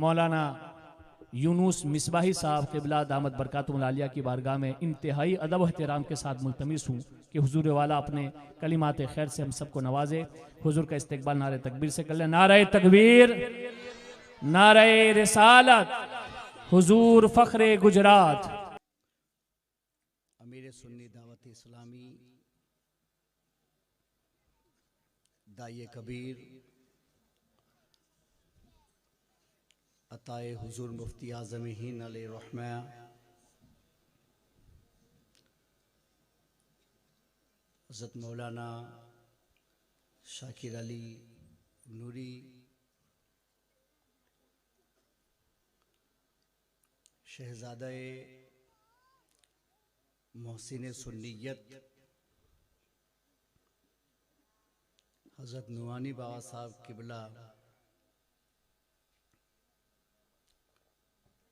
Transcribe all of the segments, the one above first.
مولانا یونس مصباحی صاحب قبلہ دامت برکاتہم العالیہ کی بارگاہ میں انتہائی ادب و احترام کے ساتھ ملتمس ہوں کہ حضور والا اپنے کلمات خیر سے ہم سب کو نوازے. حضور کا استقبال نعرہ تکبیر سے کر لیں. نعرہ تکبیر، نعرہ رسالت، حضور فخر گجرات. امیر سنی دعوت اسلامی داعیہ کبیر عطائے حضور مفتی اعظم ہند علیہ الرحمہ حضرت مولانا شاکر علی نوری شہزادہ محسن سنیت حضرت نورانی بابا صاحب قبلہ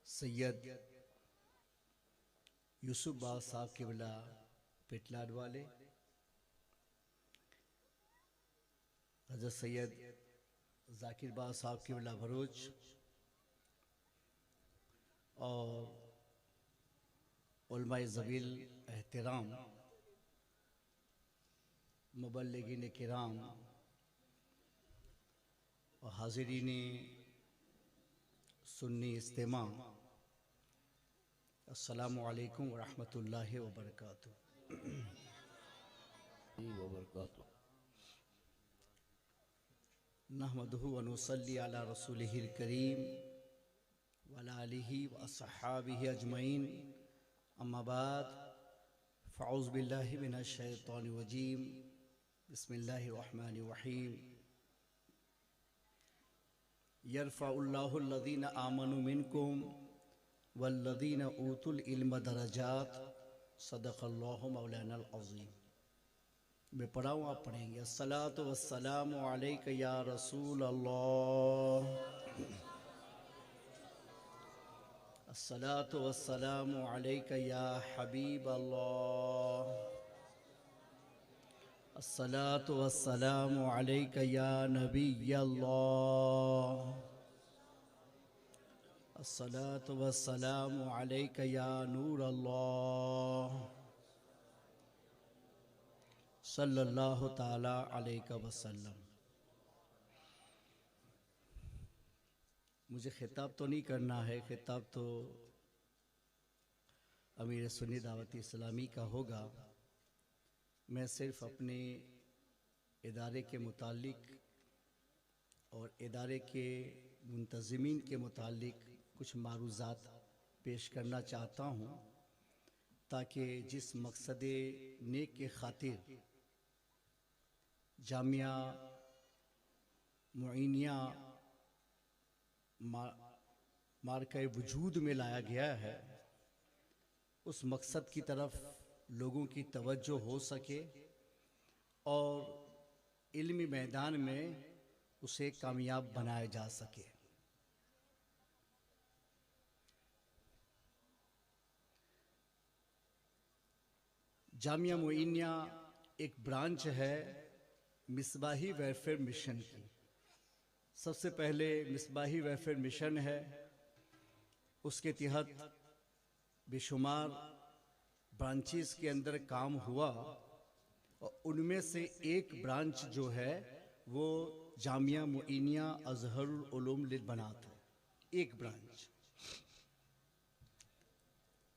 سید یوسف بابا صاحب قبلہ پٹلاڈ والے، حضرت سید ذاکر بابا صاحب قبلہ بھروچ، اور علماء ذویل احترام، مبلغین کرام اور حاضرین سنی اجتماع، السلام علیکم ورحمۃ اللہ وبرکاتہ. نحمدہ ونصلی علی رسولہ الکریم وعلی آلہ واصحابہ اجمعین، اما بعد فاعوذ باللہ من الشیطان الرجیم، بسم اللہ الرحمن الرحیم. یرفع اللہ الذین آمنوا منکم والذین اوتوا العلم درجات، صدق اللہ مولانا العظیم. میں پڑھاؤں، آپ پڑھیں گے. الصلاۃ والسلام علیک یا رسول اللہ، الصلاۃ والسلام علیک یا حبیب اللہ، الصلاۃ والسلام علیک یا نبی اللہ، الصلاۃ والسلام علیک یا نور اللہ، صلی اللہ تعالی علیہ وسلم. مجھے خطاب تو نہیں کرنا ہے، خطاب تو امیر سنی دعوت اسلامی کا ہوگا. میں صرف اپنے ادارے کے متعلق اور ادارے کے منتظمین کے متعلق کچھ معروضات پیش کرنا چاہتا ہوں، تاکہ جس مقصد نیک کے خاطر جامعہ معینیہ مارکہ وجود میں لایا گیا ہے، اس مقصد کی طرف لوگوں کی توجہ ہو سکے اور علمی میدان میں اسے کامیاب بنایا جا سکے. جامعہ معینیہ ایک برانچ ہے مصباحی ویلفیئر مشن کی. سب سے پہلے مصباحی ویلفیئر مشن ہے، اس کے تحت بے شمار برانچز کے اندر کام ہوا، اور ان میں سے ایک برانچ جو ہے وہ جامعہ معینیہ اظہر العلوم للبنات ہے. ایک برانچ.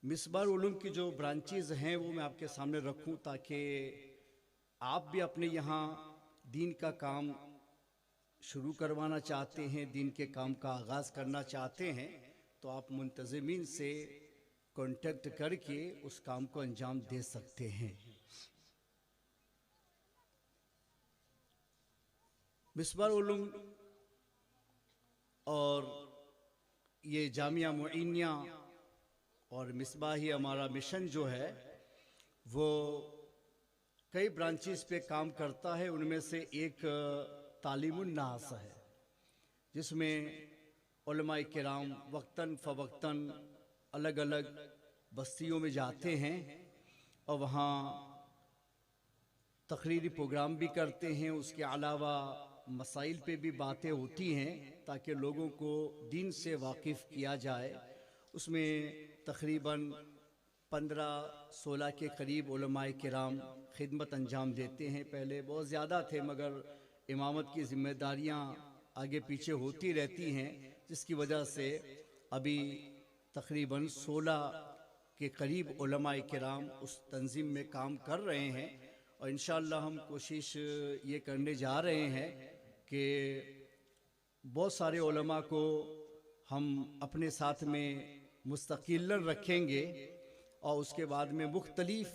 مصباح العلوم کی جو برانچز ہیں وہ میں آپ کے سامنے رکھوں، تاکہ آپ بھی اپنے یہاں دین کا کام شروع کروانا چاہتے ہیں، دین کے کام کا آغاز کرنا چاہتے ہیں، تو آپ منتظمین سے کانٹیکٹ کر کے اس کام کو انجام دے سکتے ہیں. مصباح العلوم اور یہ جامعہ معینیہ اور مصباحی ہمارا مشن جو ہے وہ کئی برانچز پہ کام کرتا ہے. ان میں سے ایک تعلیم الناس ہے، جس میں علماء کرام وقتاً فوقتاً الگ الگ بستیوں میں جاتے ہیں اور وہاں تقریری پروگرام بھی کرتے ہیں. اس کے علاوہ مسائل پہ بھی باتیں ہوتی ہیں تاکہ لوگوں کو دین سے واقف کیا جائے۔ اس میں تقریباً 15-16 کے قریب علماء کرام خدمت انجام دیتے ہیں۔ پہلے بہت زیادہ تھے، مگر امامت کی ذمہ داریاں آگے پیچھے ہوتی رہتی ہیں، جس کی وجہ سے ابھی تقریباً 16 کے قریب علماء کرام اس تنظیم میں کام کر رہے ہیں، اور انشاءاللہ ہم کوشش یہ کرنے جا رہے ہیں کہ بہت سارے علماء کو ہم اپنے ساتھ میں مستقلاً رکھیں گے، اور اس کے بعد میں مختلف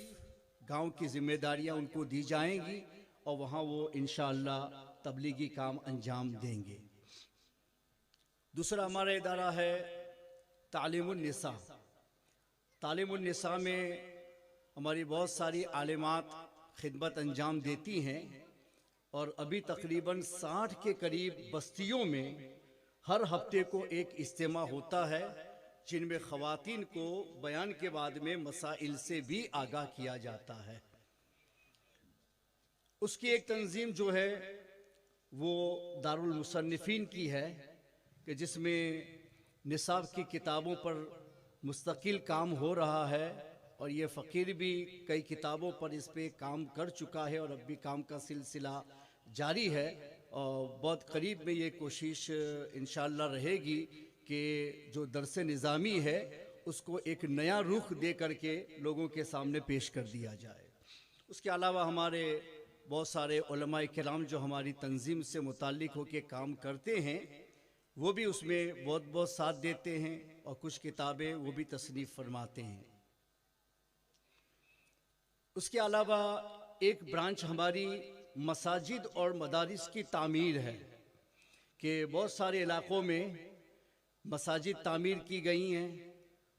گاؤں کی ذمہ داریاں ان کو دی جائیں گی، اور وہاں وہ انشاءاللہ تبلیغی کام انجام دیں گے۔ دوسرا ہمارا ادارہ ہے تعلیم النساء۔ تعلیم النساء میں ہماری بہت ساری عالمات خدمت انجام دیتی ہیں، اور ابھی تقریباً 60 کے قریب بستیوں میں ہر ہفتے کو ایک اجتماع ہوتا ہے، جن میں خواتین کو بیان کے بعد میں مسائل سے بھی آگاہ کیا جاتا ہے۔ اس کی ایک تنظیم جو ہے وہ دارالمصنفین کی ہے، کہ جس میں نصاب کی کتابوں پر مستقل کام ہو رہا ہے، اور یہ فقیر بھی کئی کتابوں پر اس پہ کام کر چکا ہے، اور اب بھی کام کا سلسلہ جاری ہے، اور بہت قریب میں یہ کوشش انشاءاللہ رہے گی کہ جو درس نظامی ہے اس کو ایک نیا رخ دے کر کے لوگوں کے سامنے پیش کر دیا جائے۔ اس کے علاوہ ہمارے بہت سارے علماء کرام جو ہماری تنظیم سے متعلق ہو کے کام کرتے ہیں، وہ بھی اس میں بہت بہت ساتھ دیتے ہیں، اور کچھ کتابیں وہ بھی تصنیف فرماتے ہیں۔ اس کے علاوہ ایک برانچ ہماری مساجد اور مدارس کی تعمیر ہے، کہ بہت سارے علاقوں میں مساجد تعمیر کی گئی ہیں،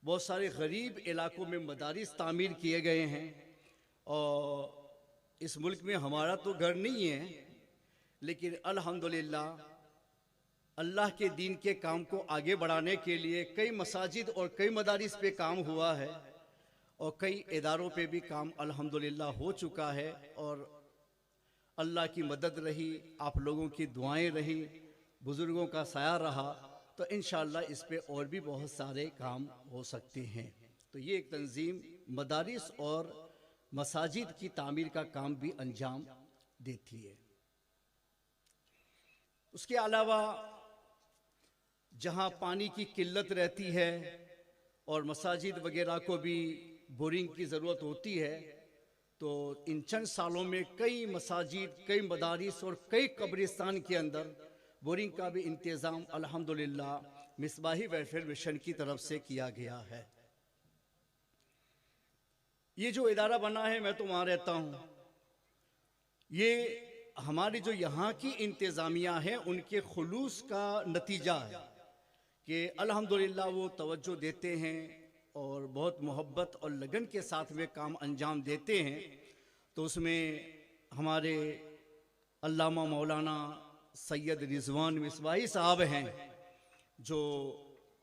بہت سارے غریب علاقوں میں مدارس تعمیر کیے گئے ہیں، اور اس ملک میں ہمارا تو گھر نہیں ہے، لیکن الحمدللہ اللہ کے دین کے کام کو آگے بڑھانے کے لیے کئی مساجد اور کئی مدارس پہ کام ہوا ہے، اور کئی اداروں پہ بھی کام الحمدللہ ہو چکا ہے، اور اللہ کی مدد رہی، آپ لوگوں کی دعائیں رہی، بزرگوں کا سایہ رہا، تو انشاءاللہ اس پہ اور بھی بہت سارے کام ہو سکتے ہیں۔ تو یہ ایک تنظیم مدارس اور مساجد کی تعمیر کا کام بھی انجام دیتی ہے۔ اس کے علاوہ جہاں پانی کی قلت رہتی ہے اور مساجد وغیرہ کو بھی بورنگ کی ضرورت ہوتی ہے، تو ان چند سالوں میں کئی مساجد، کئی مدارس اور کئی قبرستان کے اندر بورنگ کا بھی انتظام الحمدللہ مصباحی ویلفیئر مشن کی طرف سے کیا گیا ہے۔ یہ جو ادارہ بنا ہے، میں تو وہاں رہتا ہوں، یہ ہماری جو یہاں کی انتظامیہ ہیں ان کے خلوص کا نتیجہ ہے، کہ الحمدللہ وہ توجہ دیتے ہیں اور بہت محبت اور لگن کے ساتھ میں کام انجام دیتے ہیں۔ تو اس میں ہمارے علامہ مولانا سید رضوان مصباحی صاحب ہیں، جو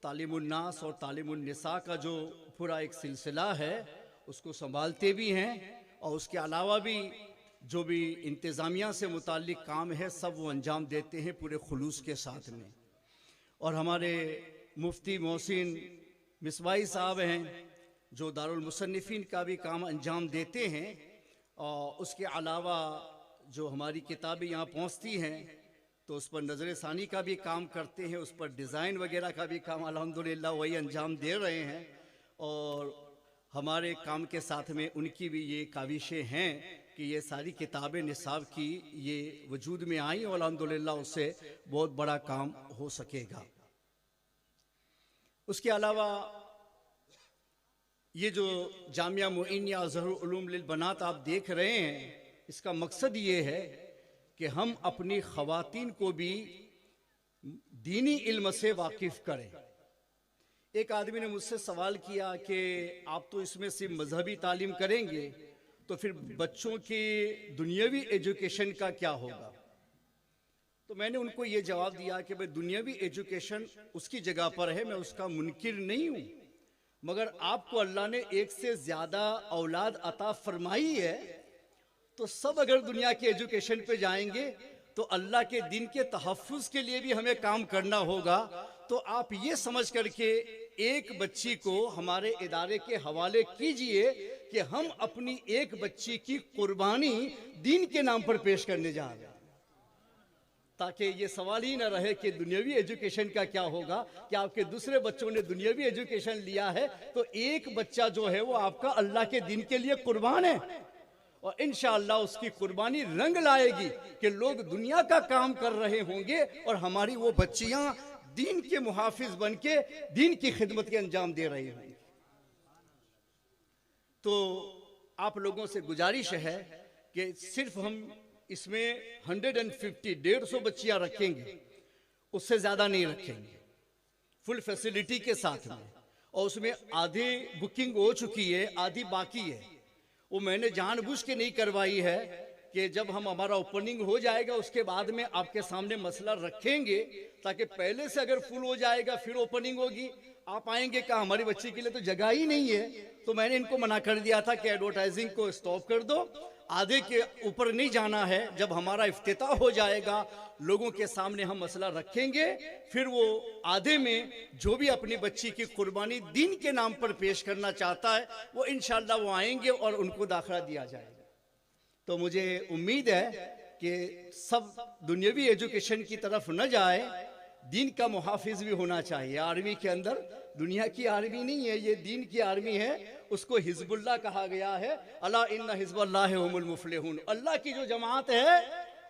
تعلیم الناس اور تعلیم النساء کا جو پورا ایک سلسلہ ہے اس کو سنبھالتے بھی ہیں، اور اس کے علاوہ بھی جو بھی انتظامیہ سے متعلق کام ہے سب وہ انجام دیتے ہیں پورے خلوص کے ساتھ میں۔ اور ہمارے مفتی محسن مصباحی صاحب ہیں، جو دارالمصنفین کا بھی کام انجام دیتے ہیں، اور اس کے علاوہ جو ہماری کتابیں یہاں پہنچتی ہیں تو اس پر نظر ثانی کا بھی کام کرتے ہیں، اس پر ڈیزائن وغیرہ کا بھی کام الحمدللہ وہی انجام دے رہے ہیں، اور ہمارے کام کے ساتھ میں ان کی بھی یہ کاوشیں ہیں کہ یہ ساری کتابیں نصاب کی یہ وجود میں آئیں، اور الحمدللہ اس سے بہت بڑا کام ہو سکے گا۔ اس کے علاوہ یہ جو جامعہ معینیہ اظہر العلوم للبنات آپ دیکھ رہے ہیں، اس کا مقصد یہ ہے کہ ہم اپنی خواتین کو بھی دینی علم سے واقف کریں۔ ایک آدمی نے مجھ سے سوال کیا کہ آپ تو اس میں صرف مذہبی تعلیم کریں گے، تو پھر بچوں کی دنیاوی ایجوکیشن کا کیا ہوگا؟ تو میں نے ان کو یہ جواب دیا کہ بھئی دنیاوی ایجوکیشن اس کی جگہ پر ہے، میں اس کا منکر نہیں ہوں، مگر آپ کو اللہ نے ایک سے زیادہ اولاد عطا فرمائی ہے، تو سب اگر دنیا کی ایجوکیشن پہ جائیں گے تو اللہ کے دین کے تحفظ کے لیے بھی ہمیں کام کرنا ہوگا. تو آپ یہ سمجھ کر کے ایک بچی کو ہمارے ادارے کے حوالے کیجئے کہ ہم اپنی ایک بچی کی قربانی دین کے نام پر پیش کرنے جا رہے ہیں، تاکہ یہ سوال ہی نہ رہے کہ دنیاوی ایجوکیشن کا کیا ہوگا، کہ آپ کے دوسرے بچوں نے دنیاوی ایجوکیشن لیا ہے تو ایک بچہ جو ہے وہ آپ کا اللہ کے دین کے لیے قربان ہے، اور انشاءاللہ اس کی قربانی رنگ لائے گی کہ لوگ دنیا کا کام کر رہے ہوں گے اور ہماری وہ بچیاں دین کے محافظ بن کے دین کی خدمت کے انجام دے رہی ہوں گی. تو آپ لوگوں سے گزارش ہے کہ صرف ہم اس میں 150 بچیاں رکھیں گے، اس سے زیادہ نہیں رکھیں گے، فل فیسیلیٹی کے ساتھ میں. اور اس میں آدھی بکنگ ہو چکی ہے، آدھی باقی ہے. وہ میں نے جان بوجھ کے نہیں کروائی ہے کہ جب ہمارا اوپننگ ہو جائے گا اس کے بعد میں آپ کے سامنے مسئلہ رکھیں گے، تاکہ پہلے سے اگر فل ہو جائے گا پھر اوپننگ ہوگی، آپ آئیں گے کہا ہماری بچی کے لیے تو جگہ ہی نہیں ہے. تو میں نے ان کو منع کر دیا تھا کہ ایڈورٹائزنگ کو سٹاپ کر دو، آدھے کے اوپر نہیں جانا ہے. جب ہمارا افتتاح ہو جائے گا لوگوں کے سامنے ہم مسئلہ رکھیں گے، پھر وہ آدھے میں جو بھی اپنی بچی کی قربانی دین کے نام پر پیش کرنا چاہتا ہے وہ انشاءاللہ وہ آئیں گے اور ان کو داخلہ دیا جائے گا. تو مجھے امید ہے کہ سب دنیاوی ایجوکیشن کی طرف نہ جائے، دین کا محافظ بھی ہونا چاہیے. آرمی کے اندر دنیا کی آرمی نہیں ہے، یہ دین کی آرمی ہے. اس کو حزب اللہ کہا گیا ہے. الا ان حزب اللہ هم المفلحون. اللہ کی جو جماعت ہے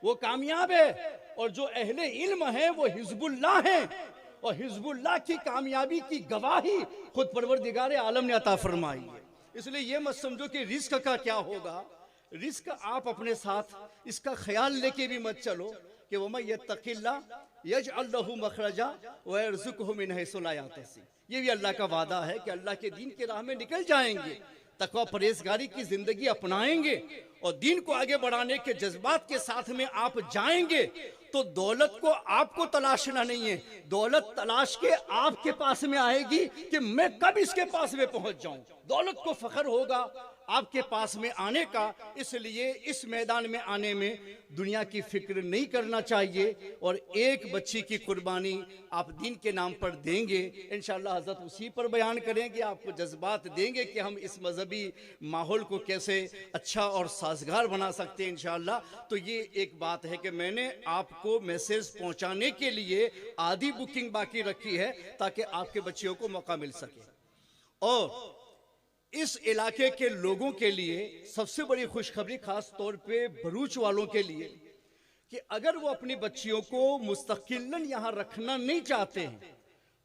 وہ کامیاب ہے، اور جو اہل علم ہے وہ حزب اللہ ہیں، اور حزب اللہ کی کامیابی کی گواہی خود پروردگار عالم نے عطا فرمائی ہے. اس لیے یہ مت سمجھو کہ رزق کا کیا ہوگا. رزق آپ اپنے ساتھ اس کا خیال لے کے بھی مت چلو کہ وَمَن يَتَّقِ اللَّهَ يَجْعَلْ لَهُ مَخْرَجًا وَيَرْزُقْهُ مِنْ حَيْثُ لَا يَحْتَسِبُ. یہ بھی اللہ کا وعدہ ہے کہ اللہ کے دین کے راہ میں نکل جائیں گے، تقوی پرہیزگاری کی زندگی اپنائیں گے اور دین کو آگے بڑھانے کے جذبات کے ساتھ میں آپ جائیں گے تو دولت کو آپ کو تلاشنا نہیں ہے، دولت تلاش کے آپ کے پاس میں آئے گی کہ میں کب اس کے پاس میں پہنچ جاؤں. دولت کو فخر ہوگا آپ کے پاس میں آنے کا. اس لیے اس میدان میں آنے میں دنیا کی فکر نہیں کرنا چاہیے، اور ایک بچی کی قربانی آپ دین کے نام پر دیں گے انشاءاللہ حضرت اسی پر بیان کریں گے، آپ کو جذبات دیں گے کہ ہم اس مذہبی ماحول کو کیسے اچھا اور سازگار بنا سکتے ہیں انشاءاللہ. تو یہ ایک بات ہے کہ میں نے آپ کو میسیج پہنچانے کے لیے آدھی بکنگ باقی رکھی ہے تاکہ آپ کے بچیوں کو موقع مل سکے. اور اس علاقے کے لوگوں کے لیے سب سے بڑی خوشخبری خاص طور پہ بھروچ والوں کے لیے کہ اگر وہ اپنی بچیوں کو مستقلاً یہاں رکھنا نہیں چاہتے ہیں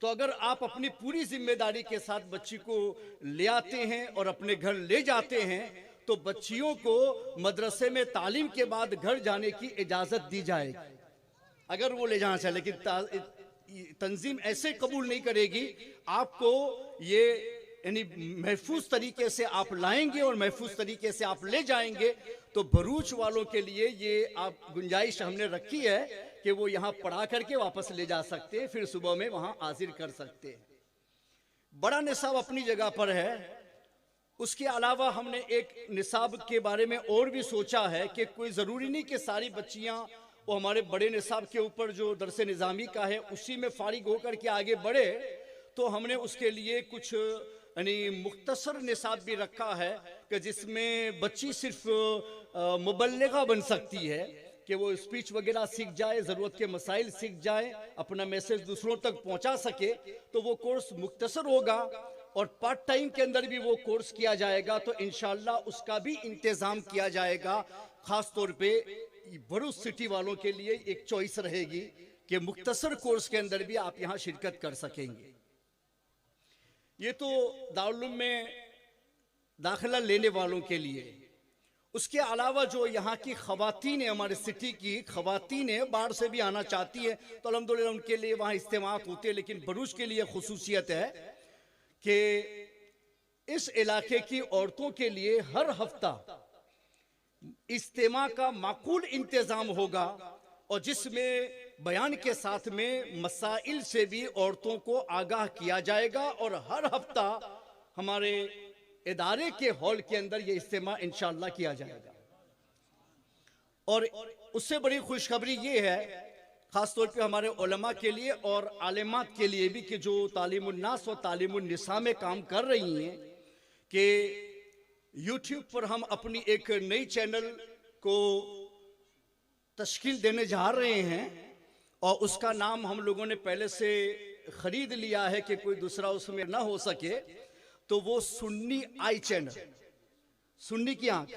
تو اگر آپ اپنی پوری ذمہ داری کے ساتھ بچی کو لے آتے ہیں اور اپنے گھر لے جاتے ہیں تو بچیوں کو مدرسے میں تعلیم کے بعد گھر جانے کی اجازت دی جائے گی اگر وہ لے جانا چاہے. لیکن تنظیم ایسے قبول نہیں کرے گی. آپ کو یہ یعنی محفوظ طریقے سے آپ لائیں گے اور محفوظ طریقے سے آپ لے جائیں گے. تو بھروچ والوں کے لیے یہ آپ گنجائش ہم نے رکھی ہے کہ وہ یہاں پڑھا کر کے واپس لے جا سکتے ہیں، پھر صبح میں وہاں حاضر کر سکتے ہیں. بڑا نصاب اپنی جگہ پر ہے. اس کے علاوہ ہم نے ایک نصاب کے بارے میں اور بھی سوچا ہے کہ کوئی ضروری نہیں کہ ساری بچیاں وہ ہمارے بڑے نصاب کے اوپر جو درس نظامی کا ہے اسی میں فارغ ہو کر کے آگے بڑھے. تو ہم نے اس کے لیے کچھ یعنی مختصر نصاب بھی رکھا ہے کہ جس میں بچی صرف مبلغہ بن سکتی ہے کہ وہ اسپیچ وغیرہ سیکھ جائے، ضرورت کے مسائل سیکھ جائے، اپنا میسیج دوسروں تک پہنچا سکے. تو وہ کورس مختصر ہوگا اور پارٹ ٹائم کے اندر بھی وہ کورس کیا جائے گا. تو انشاءاللہ اس کا بھی انتظام کیا جائے گا. خاص طور پہ بھروچ سٹی والوں کے لیے ایک چوائس رہے گی کہ مختصر کورس کے اندر بھی آپ یہاں شرکت کر سکیں گے. یہ تو دارالعلوم میں داخلہ لینے والوں کے لیے. اس کے علاوہ جو یہاں کی خواتین ہیں، ہمارے سٹی کی خواتین ہیں، باہر سے بھی آنا چاہتی ہیں تو الحمدللہ ان کے لیے وہاں اجتماعات ہوتے ہیں. لیکن بھروچ کے لیے خصوصیت ہے کہ اس علاقے کی عورتوں کے لیے ہر ہفتہ اجتماع کا معقول انتظام ہوگا اور جس میں بیان کے ساتھ میں مسائل سے بھی عورتوں کو آگاہ کیا جائے گا. اور ہر ہفتہ ہمارے ادارے کے ہال کے اندر یہ اجتماع انشاءاللہ کیا جائے گا. اور اس سے بڑی خوشخبری یہ ہے خاص طور پہ ہمارے علماء کے لیے اور عالمات کے لیے بھی کہ جو تعلیم الناس اور تعلیم النساء میں کام کر رہی ہیں کہ یوٹیوب پر ہم اپنی ایک نئی چینل کو تشکیل دینے جا رہے ہیں اور اس کا نام ہم لوگوں نے پہلے سے خرید لیا ہے کہ کوئی دوسرا اس میں نہ ہو سکے، تو وہ سنی آئی چینل، سنی کی آنکھ،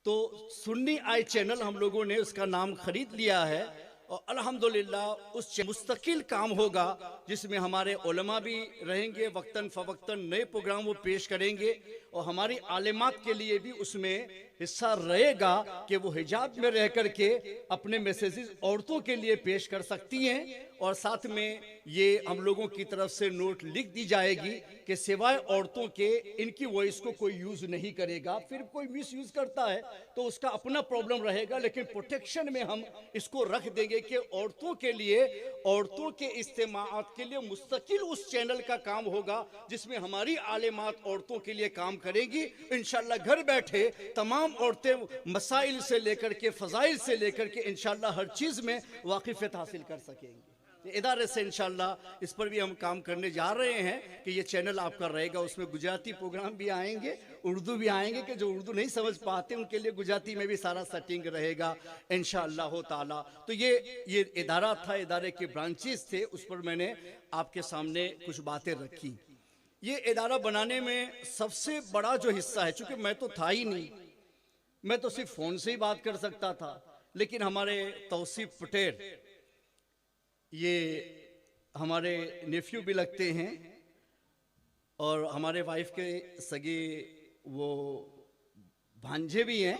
تو سنی آئی چینل ہم لوگوں نے اس کا نام خرید لیا ہے اور الحمدللہ اس مستقل کام ہوگا جس میں ہمارے علماء بھی رہیں گے، وقتاً فوقتاً نئے پروگرام وہ پیش کریں گے اور ہماری عالمات کے لیے بھی اس میں حصہ رہے گا کہ وہ حجاب میں رہ کر کے اپنے میسیجز عورتوں کے لیے پیش کر سکتی ہیں، اور ساتھ میں یہ ہم لوگوں کی طرف سے نوٹ لکھ دی جائے گی کہ سوائے عورتوں کے ان کی وائس کو کوئی یوز نہیں کرے گا۔ پھر کوئی مس یوز کرتا ہے تو اس کا اپنا پرابلم رہے گا، لیکن پروٹیکشن میں ہم اس کو رکھ دیں گے کہ عورتوں کے لیے، عورتوں کے اجتماعات کے لیے مستقل اس چینل کا کام ہوگا جس میں ہماری عالمات عورتوں کے لیے کام کریں گی۔ انشاءاللہ گھر بیٹھے تمام عورتیں مسائل سے لے کر کے فضائل سے لے کر کے انشاءاللہ ہر چیز میں واقفیت حاصل کر سکیں گے۔ ادارے سے انشاءاللہ اس پر بھی ہم کام کرنے جا رہے ہیں کہ یہ چینل آپ کا رہے گا، اس میں گجراتی پروگرام بھی آئیں گے، اردو بھی آئیں گے، کہ جو اردو نہیں سمجھ پاتے ان کے لیے گجراتی میں بھی سارا سیٹنگ رہے گا انشاءاللہ تعالی۔ تو یہ ادارہ تھا، ادارے کے برانچز تھے، اس پر میں نے آپ کے سامنے کچھ باتیں رکھی۔ یہ ادارہ بنانے میں سب سے بڑا جو حصہ ہے، چونکہ میں تو تھا ہی نہیں، میں تو صرف فون سے ہی بات کر سکتا تھا، لیکن ہمارے توصیف پٹیل یہ ہمارے نیفیو بھی لگتے ہیں اور ہمارے وائف کے سگے وہ بھانجے بھی ہیں،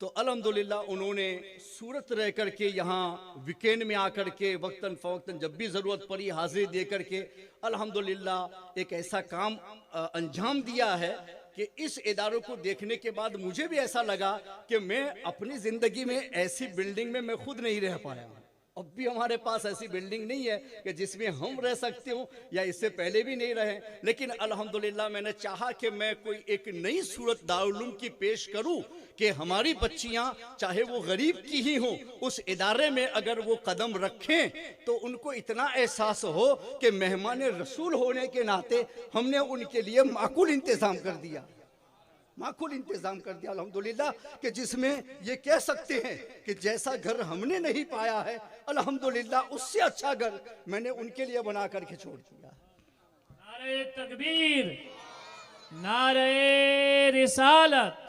تو الحمدللہ انہوں نے صورت رہ کر کے یہاں ویکینڈ میں آ کر کے وقتاً فوقتاً جب بھی ضرورت پڑی حاضری دے کر کے الحمدللہ ایک ایسا کام انجام دیا ہے کہ اس اداروں کو دیکھنے کے بعد مجھے بھی ایسا لگا کہ میں اپنی زندگی میں ایسی بلڈنگ میں میں خود نہیں رہ پایا ہوں۔ اب بھی ہمارے پاس ایسی بلڈنگ نہیں ہے کہ جس میں ہم رہ سکتے ہوں، یا اس سے پہلے بھی نہیں رہے، لیکن الحمدللہ میں نے چاہا کہ میں کوئی ایک نئی صورت دارالعلوم کی پیش کروں کہ ہماری بچیاں چاہے وہ غریب کی ہی ہوں، اس ادارے میں اگر وہ قدم رکھیں تو ان کو اتنا احساس ہو کہ مہمان رسول ہونے کے ناطے ہم نے ان کے لیے معقول انتظام کر دیا، معقول انتظام کر دیا الحمدللہ، کہ جس میں یہ کہہ سکتے ہیں کہ جیسا گھر ہم نے نہیں پایا ہے الحمدللہ اس سے اچھا گھر میں نے ان کے لیے بنا کر کے چھوڑ دیا۔ نعرہ تکبیر، نعرہ رسالت،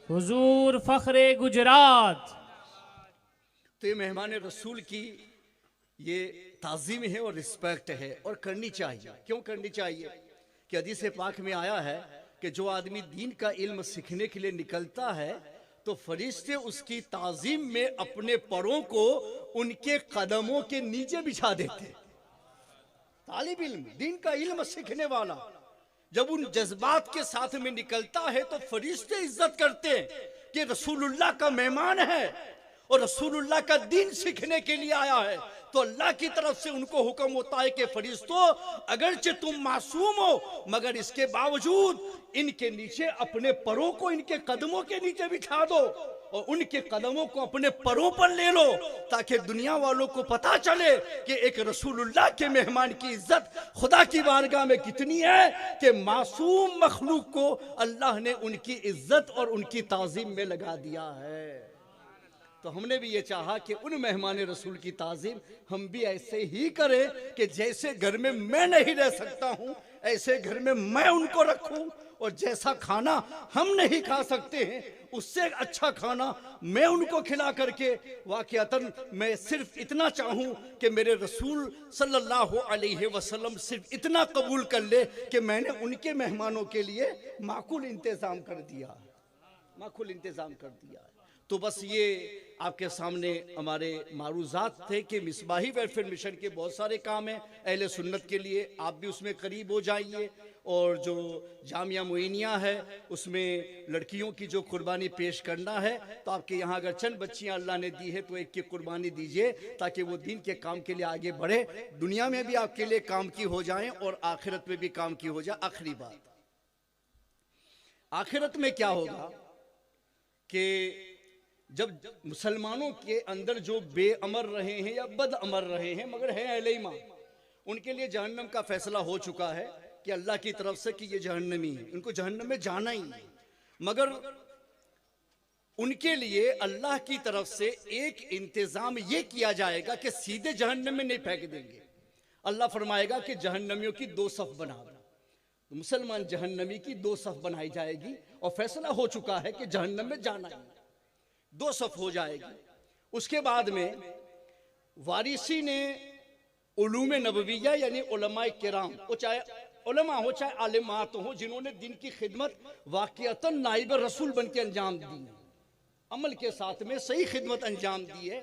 حضور فخر گجرات۔ تو یہ مہمان رسول کی یہ تعظیم ہے اور رسپیکٹ ہے، اور کرنی چاہیے۔ کیوں کرنی چاہیے؟ کہ حدیث پاک میں آیا ہے کہ جو آدمی دین کا علم سیکھنے کے لیے نکلتا ہے تو فرشتے اس کی تعظیم میں اپنے پروں کو ان کے قدموں کے نیچے بچھا دیتے۔ طالب علم، دین کا علم سیکھنے والا جب ان جذبات کے ساتھ میں نکلتا ہے تو فرشتے عزت کرتے ہیں کہ رسول اللہ کا مہمان ہے اور رسول اللہ کا دین سیکھنے کے لیے آیا ہے، تو اللہ کی طرف سے ان کو حکم ہوتا ہے کہ فرشتوں اگرچہ تم معصوم ہو مگر اس کے باوجود ان کے نیچے اپنے پروں کو ان کے قدموں کے نیچے بٹھا دو اور ان کے قدموں کو اپنے پروں پر لے لو، تاکہ دنیا والوں کو پتا چلے کہ ایک رسول اللہ کے مہمان کی عزت خدا کی بارگاہ میں کتنی ہے، کہ معصوم مخلوق کو اللہ نے ان کی عزت اور ان کی تعظیم میں لگا دیا ہے۔ تو ہم نے بھی یہ چاہا کہ ان مہمان رسول کی تعظیم ہم بھی ایسے ہی کریں کہ جیسے گھر میں میں نہیں رہ سکتا ہوں ایسے گھر میں میں ان کو رکھوں، اور جیسا کھانا ہم نہیں کھا سکتے ہیں اس سے اچھا کھانا میں ان کو کھلا کر کے واقعتاً میں صرف اتنا چاہوں کہ میرے رسول صلی اللہ علیہ وسلم صرف اتنا قبول کر لے کہ میں نے ان کے مہمانوں کے لیے معقول انتظام کر دیا، معقول انتظام کر دیا۔ تو بس یہ آپ کے سامنے ہمارے معروضات تھے کہ مصباحی ویلفیئر مشن کے بہت سارے کام ہیں اہل سنت کے لیے، آپ بھی اس میں قریب ہو جائیے، اور جو جامعہ معینیہ ہے اس میں لڑکیوں کی جو قربانی پیش کرنا ہے تو آپ کے یہاں اگر چند بچیاں اللہ نے دی ہے تو ایک کی قربانی دیجئے تاکہ وہ دین کے کام کے لیے آگے بڑھے، دنیا میں بھی آپ کے لیے کام کی ہو جائیں اور آخرت میں بھی کام کی ہو جائے۔ آخری بات، آخرت میں کیا ہوگا کہ جب مسلمانوں کے اندر جو بے امر رہے ہیں یا بد امر رہے ہیں مگر ہیں اہل ایمان، ان کے لیے جہنم کا فیصلہ ہو چکا ہے کہ اللہ کی طرف سے کہ یہ جہنمی ہے، ان کو جہنم میں جانا ہی ہے، مگر ان کے لیے اللہ کی طرف سے ایک انتظام یہ کیا جائے گا کہ سیدھے جہنم میں نہیں پھینک دیں گے۔ اللہ فرمائے گا کہ جہنمیوں کی 2 صف بنا دو، مسلمان جہنمی کی 2 صف بنائی جائے گی، اور فیصلہ ہو چکا ہے کہ جہنم میں جانا ہی 2 صف ہو جائے گی۔ اس کے بعد میں وارثین علوم نبویہ یعنی علماء کرام، وہ چاہے علماء ہو چاہے عالمات ہوں، جنہوں نے دین کی خدمت واقعتاً نائب رسول بن کے انجام دی، عمل کے ساتھ میں صحیح خدمت انجام دی ہے،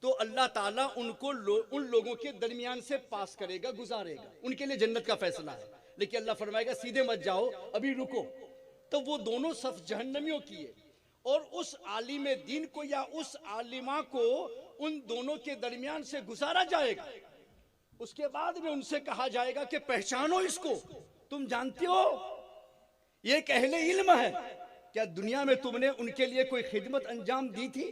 تو اللہ تعالیٰ ان کو ان لوگوں کے درمیان سے پاس کرے گا، گزارے گا، ان کے لیے جنت کا فیصلہ ہے۔ لیکن اللہ فرمائے گا سیدھے مت جاؤ، ابھی رکو، تو وہ دونوں صف جہنمیوں کی ہے، اور اس عالم دین کو یا اس عالمہ کو ان دونوں کے درمیان سے گزارا جائے گا۔ اس کے بعد میں ان سے کہا جائے گا کہ پہچانو اس کو، تم جانتے ہو یہ ایک اہل علم ہے، کیا دنیا میں تم نے ان کے لیے کوئی خدمت انجام دی تھی؟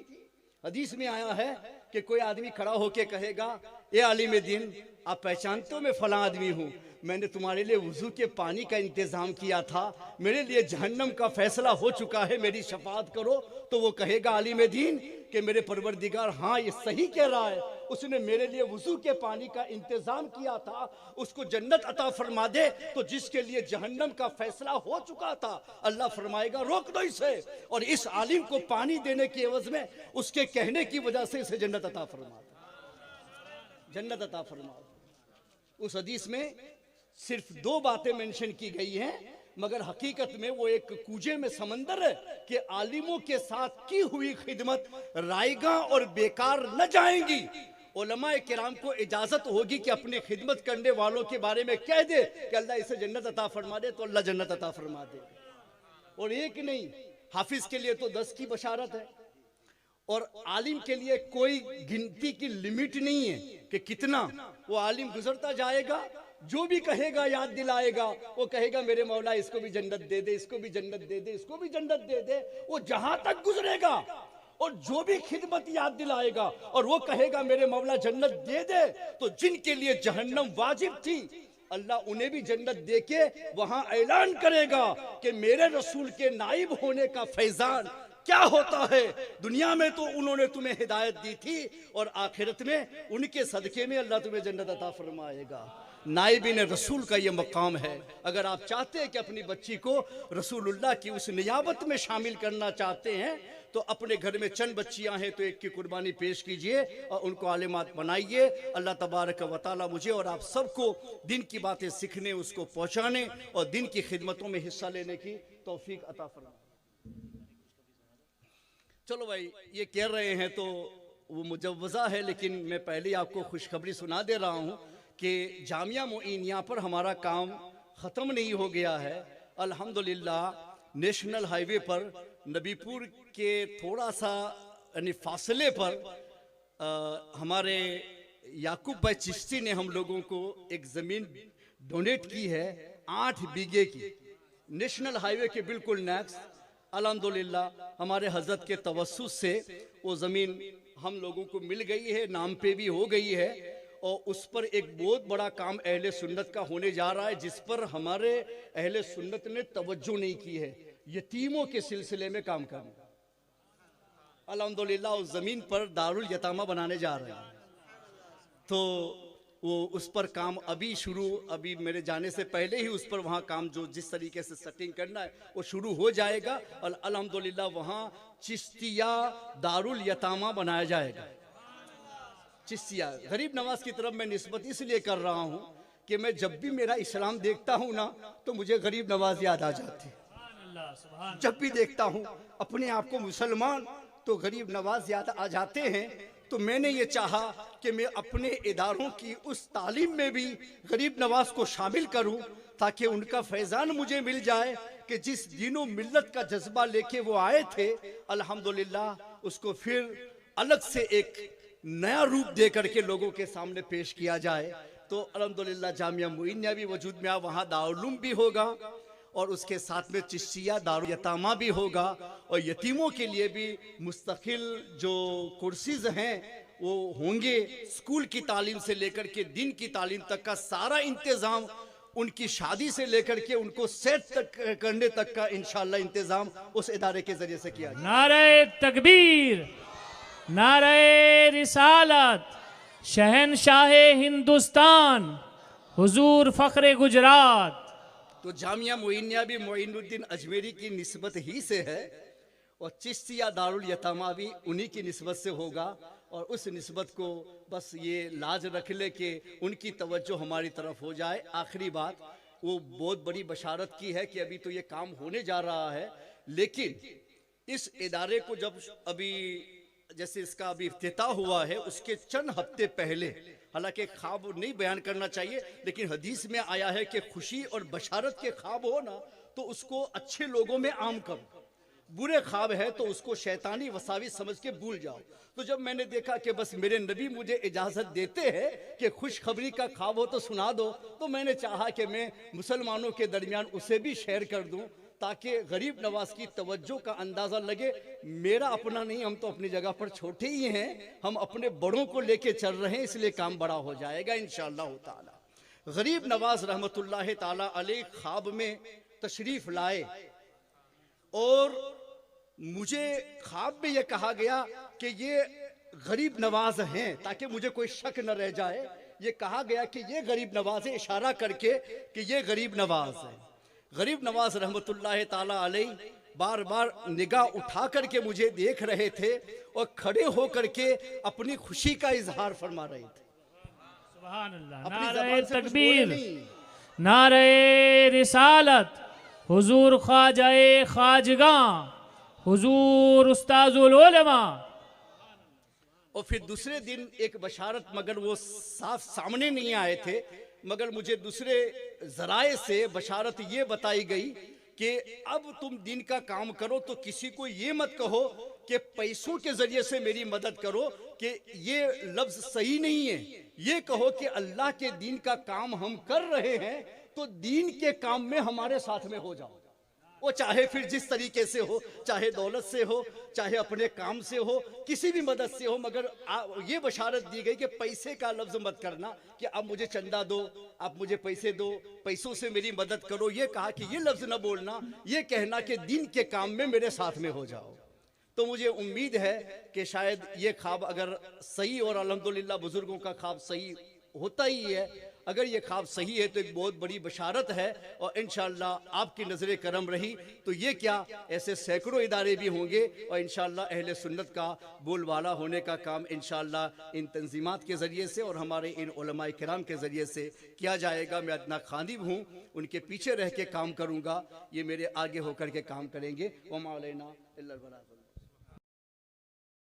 حدیث میں آیا ہے کہ کوئی آدمی کھڑا ہو کے کہے گا اے عالم دین، آپ پہچانتے ہو میں فلاں آدمی ہوں، میں نے تمہارے لیے وضو کے پانی کا انتظام کیا تھا، میرے لیے جہنم کا فیصلہ ہو چکا ہے، میری شفاعت کرو۔ تو وہ کہے گا عالم دین کہ میرے پروردگار ہاں یہ صحیح کہہ رہا ہے، اس نے میرے لیے وضو کے پانی کا انتظام کیا تھا، اس کو جنت عطا فرما دے۔ تو جس کے لیے جہنم کا فیصلہ ہو چکا تھا، اللہ فرمائے گا روک دو اسے، اور اس عالم کو پانی دینے کی عوض میں اس کے کہنے کی وجہ سے اسے جنت عطا فرما دے، جنت عطا فرما دے۔ اس حدیث میں صرف 2 باتیں منشن کی گئی ہیں، مگر حقیقت میں وہ ایک کوجے میں سمندر ہے کہ عالموں کے ساتھ کی ہوئی خدمت رائیگاں اور بیکار نہ جائیں گی۔ علماء کرام کو اجازت ہوگی کہ اپنی خدمت کرنے والوں کے بارے میں کہہ دے کہ اللہ اسے جنت عطا فرما دے، تو اللہ جنت عطا فرما دے۔ اور ایک نہیں، حافظ کے لیے تو 10 کی بشارت ہے، اور عالم کے لیے کوئی گنتی کی لیمٹ نہیں ہے کہ کتنا وہ عالم گزرتا جائے گا، جو بھی کہے گا یاد دلائے گا، وہ کہے گا میرے مولا اس کو بھی جنت دے دے، اس کو بھی جنت دے دے، اس کو بھی جنت دے دے، وہ جہاں تک گزرے گا، اور جو بھی خدمت یاد دلائے گا اور وہ کہے گا میرے مولا جنت دے دے، تو جن کے لیے جہنم واجب تھی اللہ انہیں بھی جنت دے کے وہاں اعلان کرے گا کہ میرے رسول کے نائب ہونے کا فیضان کیا ہوتا ہے۔ دنیا میں تو انہوں نے تمہیں ہدایت دی تھی، اور آخرت میں ان کے صدقے میں اللہ تمہیں جنت عطا فرمائے گا۔ نائبین رسول کا یہ مقام ہے۔ اگر آپ چاہتے ہیں کہ اپنی بچی کو رسول اللہ کی اس نیابت میں شامل کرنا چاہتے ہیں، تو اپنے گھر میں چند بچیاں ہیں تو ایک کی قربانی پیش کیجئے اور ان کو عالمات بنائیے۔ اللہ تبارک و تعالی مجھے اور آپ سب کو دین کی باتیں سیکھنے، اس کو پہنچانے اور دین کی خدمتوں میں حصہ لینے کی توفیق عطا فرمائے۔ چلو بھائی، یہ کہہ رہے ہیں تو وہ مجوزہ ہے، لیکن میں پہلے آپ کو خوشخبری سنا دے رہا ہوں کہ جامعہ معینیہ پر ہمارا کام ختم نہیں ہو گیا ہے۔ الحمدللہ نیشنل ہائی وے پر نبی پور کے تھوڑا سا یعنی فاصلے پر ہمارے یعقوب بھائی چشتی نے ہم لوگوں کو ایک زمین ڈونیٹ کی ہے 8 بیگھے کی، نیشنل ہائی وے کے بالکل نیکس۔ الحمدللہ ہمارے حضرت کے توسط سے وہ زمین ہم لوگوں کو مل گئی ہے، نام پہ بھی ہو گئی ہے، اور اس پر ایک بہت بڑا کام اہل سنت کا ہونے جا رہا ہے، جس پر ہمارے اہل سنت نے توجہ نہیں کی ہے، یتیموں کے سلسلے میں کام کرنا۔ الحمدللہ اس زمین پر دارالیتامہ بنانے جا رہے ہیں، تو وہ اس پر کام ابھی میرے جانے سے پہلے ہی اس پر وہاں کام جو جس طریقے سے سیٹنگ کرنا ہے وہ شروع ہو جائے گا، اور الحمدللہ وہاں چشتیہ دارالیتامہ بنایا جائے گا۔ چشتیہ غریب نواز کی طرف میں نسبت اس لیے کر رہا ہوں کہ میں جب بھی میرا اسلام دیکھتا ہوں نا تو مجھے غریب نواز یاد آ جاتے ہیں، جب بھی دیکھتا ہوں اپنے آپ کو مسلمان تو غریب نواز یاد آ جاتے ہیں۔ تو میں نے یہ چاہا کہ میں اپنے اداروں کی اس تعلیم میں بھی غریب نواز کو شامل کروں، تاکہ ان کا فیضان مجھے مل جائے کہ جس دین و ملت کا جذبہ لے کے وہ آئے تھے، الحمدللہ اس کو پھر الگ سے ایک نیا روپ دے کر کے لوگوں کے سامنے پیش کیا جائے۔ تو الحمدللہ جامعہ معینیہ بھی وجود میں وہاں دارالعلوم بھی ہوگا، اور اس کے ساتھ میں چشتیہ دارالیتامہ بھی ہوگا، اور یتیموں کے لیے بھی مستقل جو کورسز ہیں وہ ہوں گے۔ اسکول کی تعلیم سے لے کر کے دین کی تعلیم تک کا سارا انتظام، ان کی شادی سے لے کر کے ان کو سیٹ تک کرنے تک کا انشاءاللہ انتظام اس ادارے کے ذریعے سے کیا جائے۔ نعرہ تکبیر، نعرہ رسالت، شہنشاہ ہندوستان حضور فخر گجرات۔ تو جامعہ معینیہ بھی معین الدین اجمیری کی نسبت ہی سے ہے، اور چشتیہ دارالیتامہ بھی انہی کی نسبت سے ہوگا، اور اس نسبت کو بس یہ لاج رکھ لے کہ ان کی توجہ ہماری طرف ہو جائے۔ آخری بات وہ بہت بڑی بشارت کی ہے کہ ابھی تو یہ کام ہونے جا رہا ہے، لیکن اس ادارے کو جب ابھی جیسے اس کا ابھی افتتاح ہوا ہے، اس کے چند ہفتے پہلے، حالانکہ خواب نہیں بیان کرنا چاہیے، لیکن حدیث میں آیا ہے کہ خوشی اور بشارت کے خواب ہو نا تو اس کو اچھے لوگوں میں عام کرو، برے خواب ہے تو اس کو شیطانی وساوس سمجھ کے بھول جاؤ۔ تو جب میں نے دیکھا کہ بس میرے نبی مجھے اجازت دیتے ہیں کہ خوشخبری کا خواب ہو تو سنا دو، تو میں نے چاہا کہ میں مسلمانوں کے درمیان اسے بھی شیئر کر دوں تاکہ غریب نواز کی توجہ کا اندازہ لگے۔ میرا اپنا نہیں، ہم تو اپنی جگہ پر چھوٹے ہی ہیں، ہم اپنے بڑوں کو لے کے چل رہے ہیں، اس لیے کام بڑا ہو جائے گا انشاءاللہ تعالی۔ غریب نواز رحمت اللہ تعالی علیہ خواب میں تشریف لائے، اور مجھے خواب میں یہ کہا گیا کہ یہ غریب نواز ہیں، تاکہ مجھے کوئی شک نہ رہ جائے۔ یہ کہا گیا کہ یہ غریب نواز ہے، اشارہ کر کے کہ یہ غریب نواز ہے۔ غریب نواز رحمت اللہ تعالی علیہ بار بار نگاہ اٹھا کر کے مجھے دیکھ رہے تھے، اور کھڑے ہو کر کے اپنی خوشی کا اظہار فرما رہے تھے۔ سبحان اللہ، اپنی نعرہ زبان سے کچھ بولے تکبیر، نہیں۔ نعرہ رسالت، حضور خواجہ خواجگاں، حضور استاذ العلماء۔ اور پھر دوسرے دن ایک بشارت، مگر وہ صاف سامنے نہیں آئے تھے، مگر مجھے دوسرے ذرائع سے بشارت یہ بتائی گئی کہ اب تم دین کا کام کرو تو کسی کو یہ مت کہو کہ پیسوں کے ذریعے سے میری مدد کرو، کہ یہ لفظ صحیح نہیں ہے۔ یہ کہو کہ اللہ کے دین کا کام ہم کر رہے ہیں تو دین کے کام میں ہمارے ساتھ میں ہو جاؤ، وہ چاہے پھر جس طریقے سے ہو، چاہے دولت سے ہو، چاہے اپنے کام سے ہو، کسی بھی مدد سے ہو، مگر یہ بشارت دی گئی کہ پیسے کا لفظ مت کرنا کہ اب مجھے چندہ دو، آپ مجھے پیسے دو، پیسوں سے میری مدد کرو۔ یہ کہا کہ یہ لفظ نہ بولنا، یہ کہنا کہ دین کے کام میں میرے ساتھ میں ہو جاؤ۔ تو مجھے امید ہے کہ شاید یہ خواب اگر صحیح، اور الحمدللہ بزرگوں کا خواب صحیح ہوتا ہی ہے، اگر یہ خواب صحیح ہے تو ایک بہت بڑی بشارت ہے، اور انشاءاللہ آپ کی نظر کرم رہی تو یہ کیا ایسے سینکڑوں ادارے بھی ہوں گے، اور انشاءاللہ اہل سنت کا بول بالا ہونے کا کام انشاءاللہ ان تنظیمات کے ذریعے سے اور ہمارے ان علماء کرام کے ذریعے سے کیا جائے گا۔ میں اتنا خادم ہوں، ان کے پیچھے رہ کے کام کروں گا، یہ میرے آگے ہو کر کے کام کریں گے۔ وما علینا الا البلاغ۔